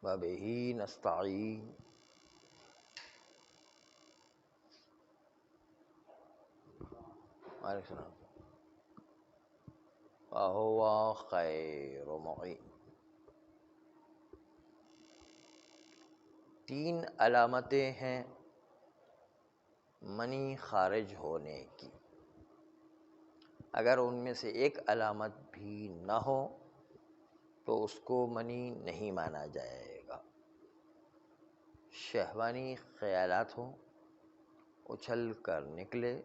وبہ نستعین. وعلیکم السلام. وہو خیر معین. تین علامتیں ہیں منی خارج ہونے کی. اگر ان میں سے ایک علامت بھی نہ ہو تو اس کو منی نہیں مانا جائے گا. شہوانی خیالات ہوں، اچھل کر نکلے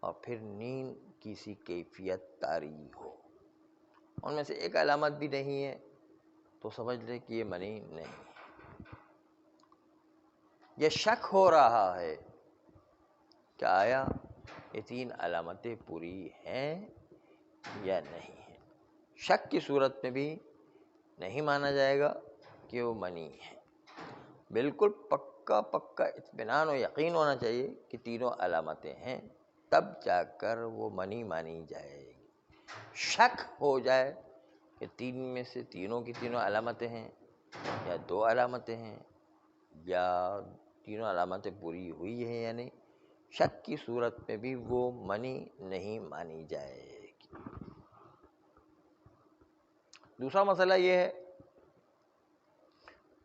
اور پھر نیند کی سی کیفیت طاری ہو، ان میں سے ایک علامت بھی نہیں ہے تو سمجھ لے کہ یہ منی نہیں ہے. یہ شک ہو رہا ہے کہ آیا یہ تین علامتیں پوری ہیں یا نہیں ہیں. شک کی صورت میں بھی نہیں مانا جائے گا کہ وہ منی ہے. بالکل پکا اطمینان و یقین ہونا چاہیے کہ تینوں علامتیں ہیں، تب جا کر وہ منی مانی جائے گی. شک ہو جائے کہ تین میں سے تینوں کی تینوں علامتیں ہیں یا دو علامتیں ہیں یا تینوں علامتیں پوری ہوئی ہیں یا نہیں، شک کی صورت میں بھی وہ منی نہیں مانی جائے گی. دوسرا مسئلہ یہ ہے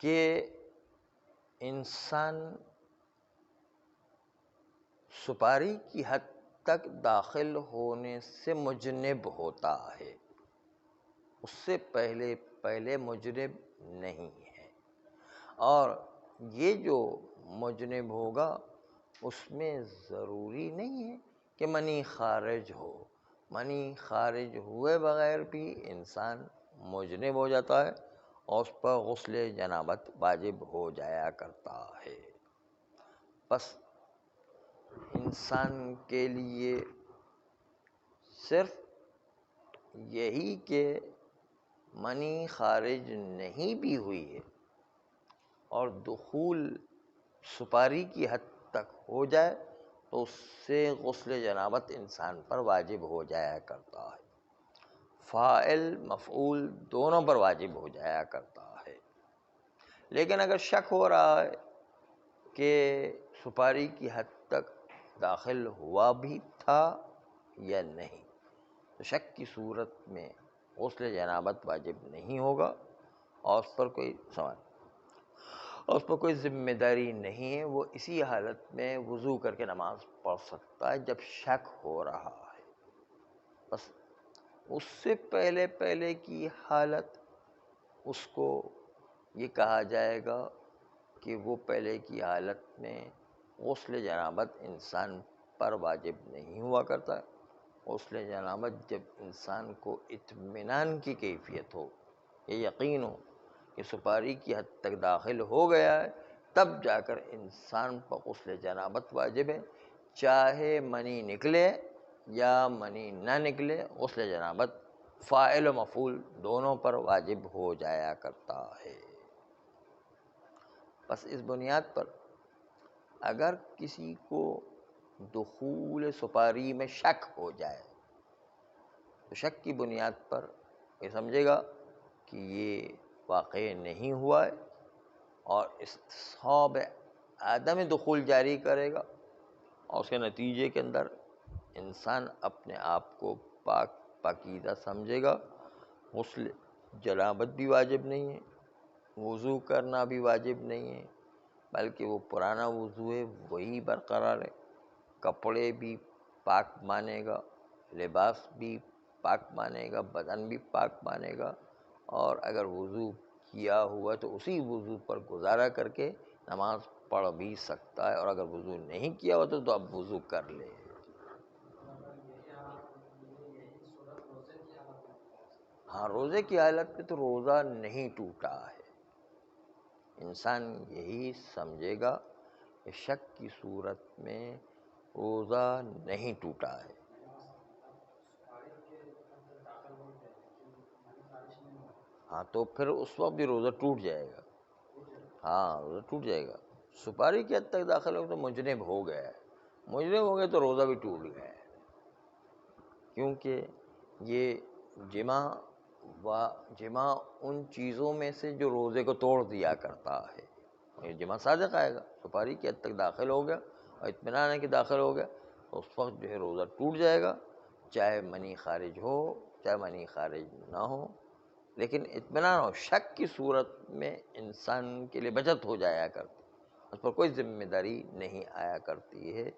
کہ انسان سپاری کی حد تک داخل ہونے سے مجنب ہوتا ہے، اس سے پہلے مجنب نہیں ہے. اور یہ جو مجنب ہوگا اس میں ضروری نہیں ہے کہ منی خارج ہو. منی خارج ہوئے بغیر بھی انسان مجنب ہو جاتا ہے اور اس پر غسل جنابت واجب ہو جایا کرتا ہے. بس انسان کے لیے صرف یہی کہ منی خارج نہیں بھی ہوئی ہے اور دخول سپاری کی حد تک ہو جائے تو اس سے غسل جنابت انسان پر واجب ہو جایا کرتا ہے. فاعل مفعول دونوں پر واجب ہو جایا کرتا ہے. لیکن اگر شک ہو رہا ہے کہ سپاری کی حد تک داخل ہوا بھی تھا یا نہیں تو شک کی صورت میں غسل جنابت واجب نہیں ہوگا اور اس پر کوئی ذمہ داری نہیں ہے. وہ اسی حالت میں وضو کر کے نماز پڑھ سکتا ہے جب شک ہو رہا ہے. بس اس سے پہلے کی حالت اس کو یہ کہا جائے گا کہ وہ پہلے کی حالت میں غسل جنابت انسان پر واجب نہیں ہوا کرتا. غسل جنابت جب انسان کو اطمینان کی کیفیت ہو، یہ یقین ہو کہ سپاری کی حد تک داخل ہو گیا ہے، تب جا کر انسان پر غسل جنابت واجب ہے. چاہے منی نکلے یا منی نہ نکلے، غسل جنابت فاعل و مفعول دونوں پر واجب ہو جایا کرتا ہے. بس اس بنیاد پر اگر کسی کو دخول سپاری میں شک ہو جائے تو شک کی بنیاد پر یہ سمجھے گا کہ یہ واقع نہیں ہوا ہے اور استصحاب عدم دخول جاری کرے گا اور اس کے نتیجے کے اندر انسان اپنے آپ کو پاکیزہ سمجھے گا. غسل جنابت بھی واجب نہیں ہے، وضو کرنا بھی واجب نہیں ہے، بلکہ وہ پرانا وضو ہے وہی برقرار ہے. کپڑے بھی پاک مانے گا، لباس بھی پاک مانے گا، بدن بھی پاک مانے گا. اور اگر وضو کیا ہوا تو اسی وضو پر گزارا کر کے نماز پڑھ بھی سکتا ہے، اور اگر وضو نہیں کیا ہوا تو اب وضو کر لے. ہاں، روزے کی حالت میں تو روزہ نہیں ٹوٹا ہے. انسان یہی سمجھے گا کہ شک کی صورت میں روزہ نہیں ٹوٹا ہے. ہاں تو پھر اس وقت بھی روزہ ٹوٹ جائے گا. ہاں، روزہ ٹوٹ جائے گا. سپاری کی حد تک داخل ہو تو مجنب ہو گیا ہے. مجنب ہو گئے تو روزہ بھی ٹوٹ گیا ہے، کیونکہ یہ جمع جمع ان چیزوں میں سے جو روزے کو توڑ دیا کرتا ہے. یہ جمع صادق آئے گا. سپاری کی حد تک داخل ہو گیا اور اطمینان ہے کہ داخل ہو گیا تو اس وقت جو ہے روزہ ٹوٹ جائے گا، چاہے منی خارج ہو چاہے منی خارج نہ ہو. لیکن اطمینان اور شک کی صورت میں انسان کے لیے بچت ہو جایا کرتی، اس پر کوئی ذمہ داری نہیں آیا کرتی ہے.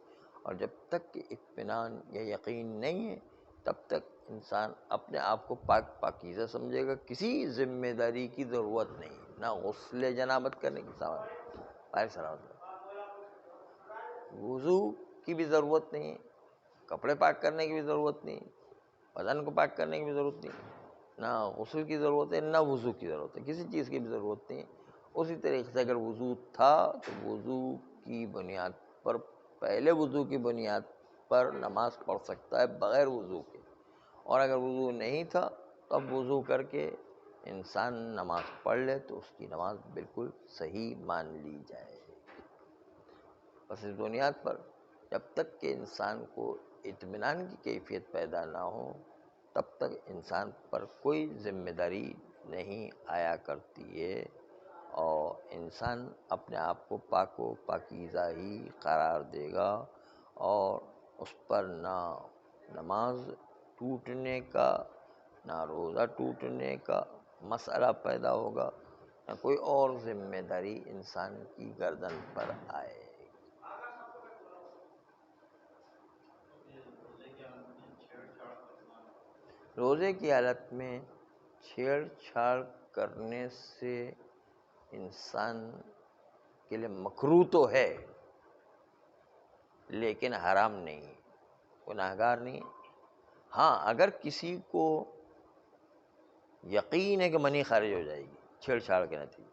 اور جب تک کہ اطمینان یا یقین نہیں ہے تب تک انسان اپنے آپ کو پاک پاکیزہ سمجھے گا. کسی ذمہ داری کی ضرورت نہیں، نہ غسل جنابت کرنے کی وضو کی بھی ضرورت نہیں، کپڑے پاک کرنے کی بھی ضرورت نہیں، بدن کو پاک کرنے کی بھی ضرورت نہیں، نہ غسل کی ضرورت ہے نہ وضو کی ضرورت ہے، کسی چیز کی بھی ضرورت نہیں. اسی طریقے سے اگر وضو تھا تو وضو کی بنیاد پر، پہلے وضو کی بنیاد پر نماز پڑھ سکتا ہے بغیر وضو کے. اور اگر وضو نہیں تھا تو اب وضو کر کے انسان نماز پڑھ لے تو اس کی نماز بالکل صحیح مان لی جائے. بس اس بنیاد پر جب تک کہ انسان کو اطمینان کی کیفیت پیدا نہ ہو تب تک انسان پر کوئی ذمہ داری نہیں آیا کرتی ہے، اور انسان اپنے آپ کو پاک و پاکیزہ ہی قرار دے گا، اور اس پر نہ نماز ٹوٹنے کا نہ روزہ ٹوٹنے کا مسئلہ پیدا ہوگا، نہ کوئی اور ذمہ داری انسان کی گردن پر آئے. روزے کی حالت میں چھیڑ چھاڑ کرنے سے انسان کے لیے مکروہ تو ہے لیکن حرام نہیں، گناہگار نہیں. ہاں اگر کسی کو یقین ہے کہ منی خارج ہو جائے گی چھیڑ چھاڑ کے نتیجے،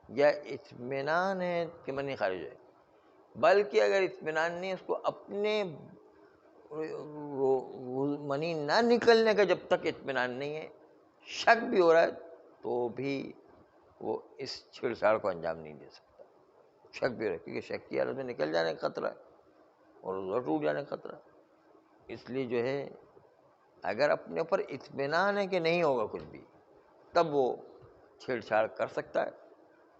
یا اطمینان ہے کہ منی خارج ہو جائے گی، بلکہ اگر اطمینان نہیں اس کو اپنے منی نہ نکلنے کا جب تک اطمینان نہیں ہے، شک بھی ہو رہا ہے تو بھی وہ اس چھیڑ چھاڑ کو انجام نہیں دے سکتا. شک بھی ہو رہا ہے کیونکہ شک کی حالت میں نکل جانے کا خطرہ ہے اور روزہ ٹوٹ جانے کا خطرہ ہے. اس لیے جو ہے اگر اپنے اوپر اطمینان ہے کہ نہیں ہوگا کچھ بھی تب وہ چھیڑ چھاڑ کر سکتا ہے،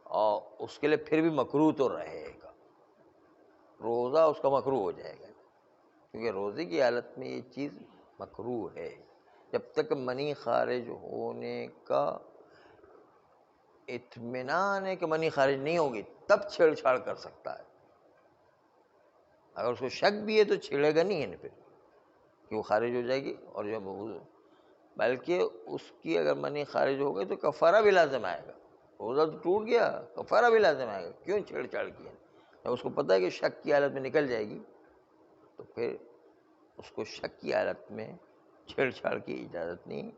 اور اس کے لیے پھر بھی مکروہ تو رہے گا، روزہ اس کا مکروہ ہو جائے گا کیونکہ روزے کی حالت میں یہ چیز مکروہ ہے. جب تک منی خارج ہونے کا اطمینان ہے کہ منی خارج نہیں ہوگی تب چھیڑ چھاڑ کر سکتا ہے. اگر اس کو شک بھی ہے تو چھیڑے گا نہیں ہے پھر کہ وہ خارج ہو جائے گی. اور جب بلکہ اس کی اگر منی خارج ہو گئی تو کفارہ بھی لازم آئے گا. روزہ تو ٹوٹ گیا، کفارہ بھی لازم آئے گا. کیوں چھیڑ چھاڑ کیا؟ جب اس کو پتہ ہے کہ شک کی حالت میں نکل جائے گی تو پھر اس کو شک کی حالت میں چھیڑ چھاڑ کی اجازت نہیں.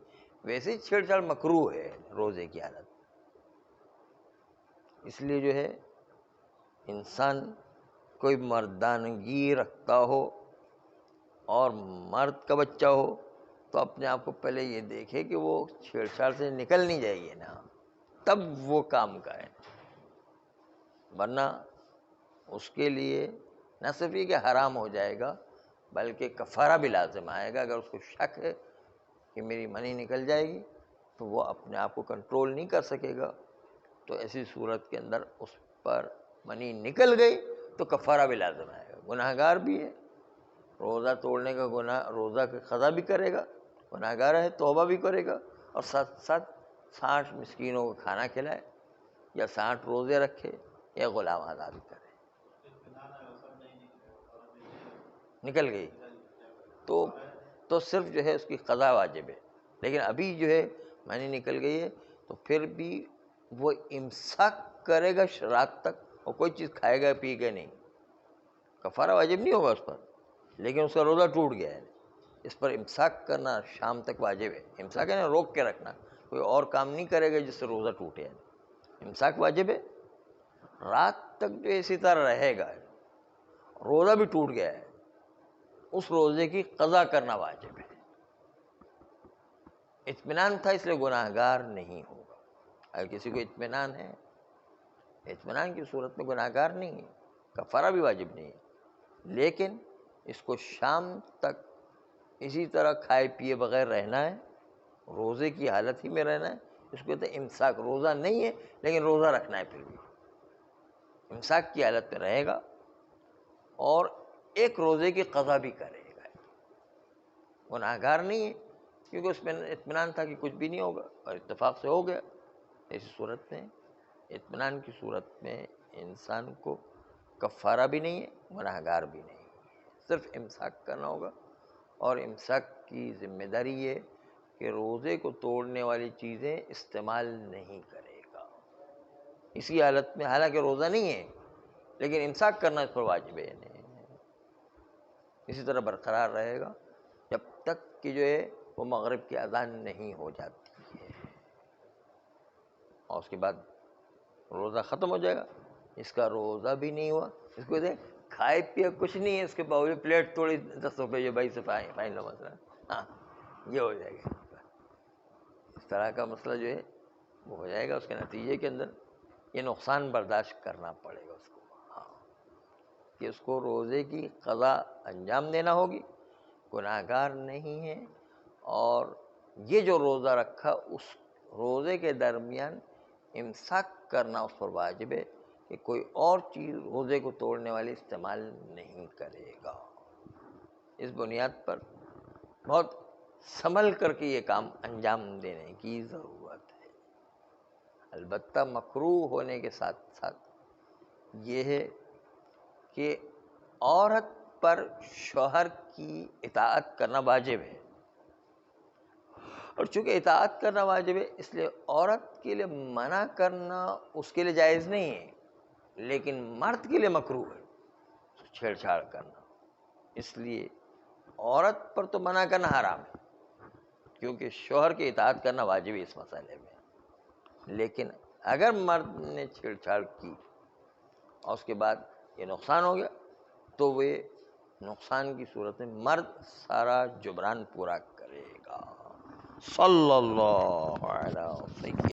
ویسے ہی چھیڑ چھاڑ مکروہ ہے روزے کی حالت. اس لیے جو ہے انسان کوئی مردانگی رکھتا ہو اور مرد کا بچہ ہو تو اپنے آپ کو پہلے یہ دیکھے کہ وہ چھیڑ چھاڑ سے نکل نہیں جائے گی نا، تب وہ کام کرے. ورنہ اس کے لیے نہ صرف یہ کہ حرام ہو جائے گا بلکہ کفارہ بھی لازم آئے گا. اگر اس کو شک ہے کہ میری منی نکل جائے گی تو وہ اپنے آپ کو کنٹرول نہیں کر سکے گا، تو ایسی صورت کے اندر اس پر منی نکل گئی تو کفارہ بھی لازم آئے گا. گناہگار بھی ہے، روزہ توڑنے کا گناہ، روزہ کا قضا بھی کرے گا، گناہگار ہے توبہ بھی کرے گا، اور ساتھ ساتھ 60 مسکینوں کو کھانا کھلائے یا 60 روزے رکھے یا غلام آزاد کرے. نکل گئی تو صرف جو ہے اس کی قضا واجب ہے. لیکن ابھی جو ہے منی نکل گئی ہے تو پھر بھی وہ امساک کرے گا رات تک اور کوئی چیز کھائے گا پی گا نہیں. کفارہ واجب نہیں ہوگا اس پر لیکن اس کا روزہ ٹوٹ گیا ہے. اس پر امساک کرنا شام تک واجب ہے. امساک ہے نا روک کے رکھنا، کوئی اور کام نہیں کرے گا جس سے روزہ ٹوٹے. امساک واجب ہے. رات تک جو اسی طرح رہے گا، روزہ بھی ٹوٹ گیا ہے، اس روزے کی قضا کرنا واجب ہے. اطمینان تھا اس لیے گناہگار نہیں ہوگا. اگر کسی کو اطمینان ہے، اطمینان کی صورت میں گناہگار نہیں ہے، کفارہ بھی واجب نہیں ہے، لیکن اس کو شام تک اسی طرح کھائے پیے بغیر رہنا ہے روزے کی حالت ہی میں رہنا ہے، اس کو کہتے ہیں امساک. روزہ نہیں ہے لیکن روزہ رکھنا ہے، پھر بھی امساک کی حالت میں رہے گا اور ایک روزے کی قضا بھی کرے گا. گناہگار نہیں ہے کیونکہ اس میں اطمینان تھا کہ کچھ بھی نہیں ہوگا اور اتفاق سے ہو گیا. ایسی صورت میں اطمینان کی صورت میں انسان کو کفارہ بھی نہیں ہے، گناہگار بھی نہیں ہے، صرف امساک کرنا ہوگا. اور امساک کی ذمہ داری یہ کہ روزے کو توڑنے والی چیزیں استعمال نہیں کرے گا. اسی حالت میں حالانکہ روزہ نہیں ہے لیکن امساک کرنا اس پر واجب ہے نہیں. اسی طرح برقرار رہے گا جب تک کہ جو ہے وہ مغرب کی اذان نہیں ہو جاتی ہے، اور اس کے بعد روزہ ختم ہو جائے گا. اس کا روزہ بھی نہیں ہوا، اس کو کہتے ہیں کھائے پیا کچھ نہیں ہے، اس کے باوجود پلیٹ توڑی 10 روپے یہ بھائی سے فائن لو مسئلہ. ہاں یہ ہو جائے گا. اس طرح کا مسئلہ جو ہے وہ ہو جائے گا. اس کے نتیجے کے اندر یہ نقصان برداشت کرنا پڑے گا اس کو. ہاں کہ اس کو روزے کی قضا انجام دینا ہوگی، گناہگار نہیں ہے. اور یہ جو روزہ رکھا اس روزے کے درمیان امساک کرنا اس پر واجب ہے کہ کوئی اور چیز روزے کو توڑنے والی استعمال نہیں کرے گا. اس بنیاد پر بہت سنبھل کر کے یہ کام انجام دینے کی ضرورت ہے. البتہ مکروہ ہونے کے ساتھ ساتھ یہ ہے کہ عورت پر شوہر کی اطاعت کرنا واجب ہے، اور چونکہ اطاعت کرنا واجب ہے اس لیے عورت کے لیے منع کرنا اس کے لیے جائز نہیں ہے، لیکن مرد کے لیے مکروہ ہے چھیڑ چھاڑ کرنا. اس لیے عورت پر تو منع کرنا حرام ہے کیونکہ شوہر کی اطاعت کرنا واجب ہے اس مسئلے میں. لیکن اگر مرد نے چھیڑ چھاڑ کی اور اس کے بعد یہ نقصان ہو گیا تو وہ نقصان کی صورت میں مرد سارا جبران پورا کرے گا. صلی اللہ علیہ وسلم.